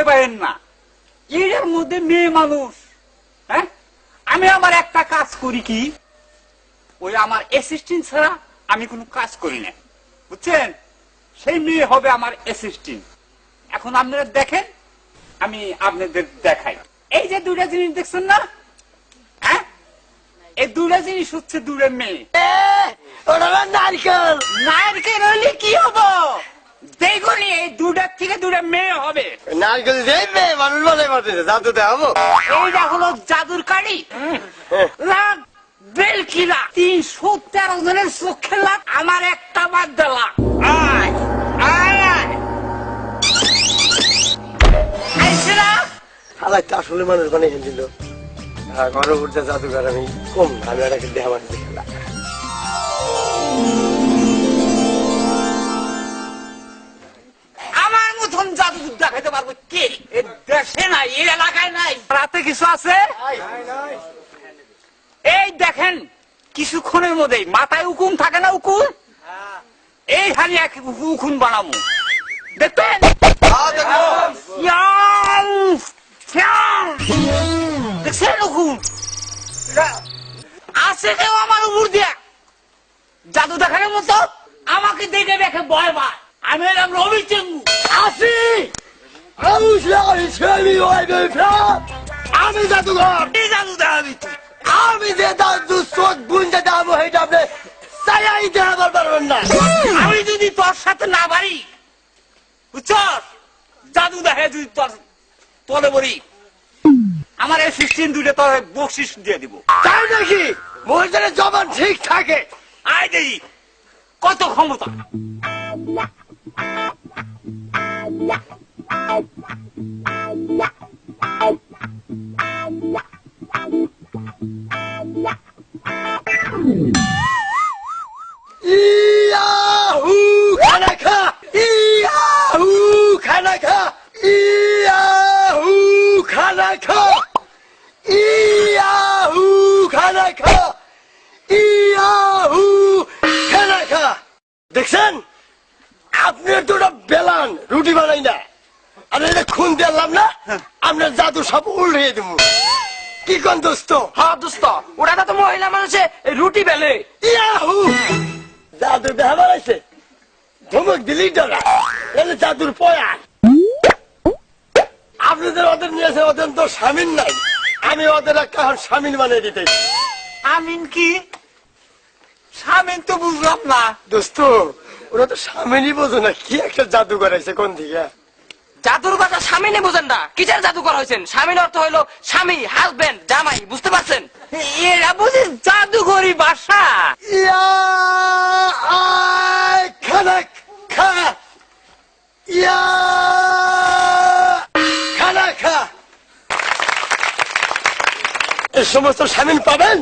পারেন না, এর মধ্যে মেয়ে মানুষ। হ্যাঁ, আমি আমার একটা কাজ করি কি, ওই আমার অ্যাসিস্ট্যান্ট ছাড়া আমি কোনো কাজ করি না, বুঝছেন? সেই মেয়ে হবে আমার অ্যাসিস্ট্যান্ট। এখন আপনারা দেখেন, আমি আপনাদের দেখাই। এই যে দুটা জিনিস দেখছেন না, হ্যাঁ, এই দুটা জিনিস হচ্ছে দুটো মেয়ে। নারকেল নারকেল হলে কি হবো? দেখুন, এই দুটার থেকে দুটো মেয়ে হবে। নারকেল মেয়ে মানুষ বলে জাদু দেখাবো। এইটা হলো জাদুর কাঠি। লাখ বেলকিলা 313 জনের চোখে লাখ, আমার একটা বাদ দিলা। আয় আয় আয়, আইছে না? হালাই তো আসলে মানুষ বানিয়ে দিল। ঘরের উপর জাদুঘর আমি কম না, আমি ওটাকে দেওয়া মানুষ দেখলা। আমার মতন জাদু দেখাইতে পারবো কে? দেশে নাই, এই এলাকায় নাই। রাতে কিছু আছে? এই দেখেন, কিছুক্ষণের মধ্যে মাথায় উকুন থাকে না, উকুন, এই খালি এক উকুন বানাবো, দেখবেন? দেখছেন উকুন আছে কেউ আমার উপর দিয়া? জাদু দেখানোর মতো আমাকে দেখে দেখে ভয় পায়। আমি এলাম রবি চেঙ্গু, আসি। আমি জাদুঘর, এই জাদু দেখাবি তুই? আমি যে জাদু চোখ বুঝতে যাবো সেটা আপনি চাইয়াই দেখাবার পারবেন না। আমি যদি তোর সাথে না পারি, বুঝছ, জাদু দেখে যদি তোর তলে বলি, আমার এই সিস্টেম দুইটা তোর বকশিস দিয়ে দিব। তাই নাকি? মহিলাদের জবান ঠিক থাকে। আয় দেখি কত ক্ষমতা। ইয়াহু খানা খা, ইয়াহু খানা খা, ইয়াহু খানা খা, ইয়াহু খানা খা, ইয়াহু খানা খা। দেখছেন, আপনার দুটো বেলান রুটি বানাই না, আর এটা খুন দিলাম না, আপনার জাদু সব উল্টে দেবো। কি কোন দোস্ত? হ্যাঁ দোস্ত, ওরা তো মহিলা মানুষে রুটি বেলে। ইয়াহু জাদুর দেখা বানাইছে, ধমক দিলি ডরা, এলে জাদুর পয়া। আপনাদের ওদের নিয়েছে, ওদের তো স্বামীন নাই, আমি ওদের একটা স্বামীন বানিয়ে দিতে। আমিন কি? স্বামীন তো বুঝলাম না। দোস্ত, ওরা তো স্বামীনই বোঝো না, কি একটা জাদু করাইছে কোন দিকে। জাদুর কথা স্বামীনে বোঝেন না, কিসের জাদু করা হয়েছেন? স্বামীর অর্থ হইলো স্বামী, হাজবেন্ড, জামাই, বুঝতে পারছেন? এরা বুঝি জাদুঘরি বাসা। ইয়া আয় খানা খা, ইয়া খানা খা। এই সমস্ত স্বামীন পাবেন,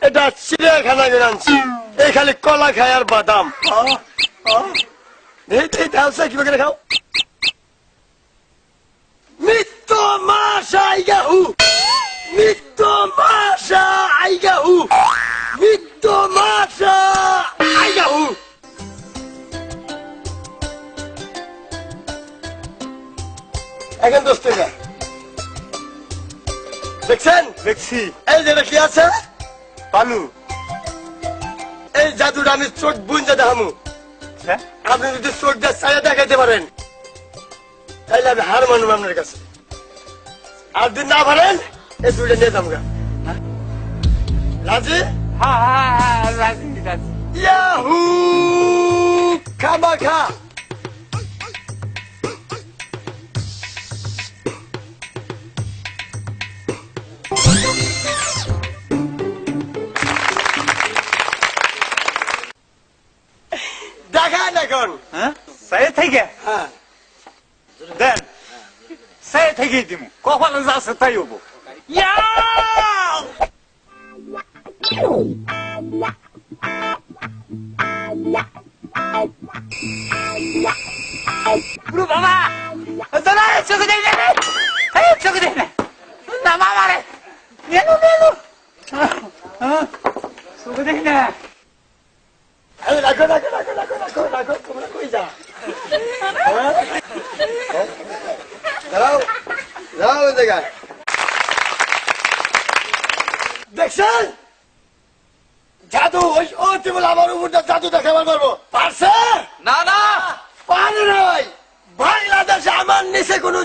এটা চিড়িয়াখানা আনছি, এই খালি কলা খায় আর বাদাম। কিভাবে খাও? মৃত্যু মাসা আইগাহু, মৃত্যু মাসা আইগাহু, মৃত্যু মাসা আইগাহু। এখন দোস্ত দেখছেন? দেখছি। এই যেটা কি আছে পালু, এই জাদুটা আমি চোখ বুঝতে দেখামু। আপনি যদি চোখ দিয়ে চাইয়া দেখাইতে পারেন, তাইলে আমি হার মানব আপনার কাছে। আর যদি না পারেন, এই দুইটা নিয়ে যাবো। রাজি? হ্যাঁ হ্যাঁ হ্যাঁ, রাজি রাজি। ইয়াহু খামা খা। দেখান এখন। হ্যাঁ, সাই থেকে হ্যাঁ, দেন, সাই থেকে দিব, কখনো যাচ্ছে তাই হবো। বাবা, চোখে দেখ না, চোখে দেখ না, মামা রে, চোখে দেখ না। রাখো রাখো রাখো রাখো রাখো রাখো, তোমরা কই যা? দাঁড়াও দাঁড়াও ওই জায়গায় দেখছেন জাদু ওই ও তুমি আমার উপর দিয়ে জাদু দেখাবার পারবো পারছে না না পারে নাই বাংলাদেশে আমার নিচে কোনো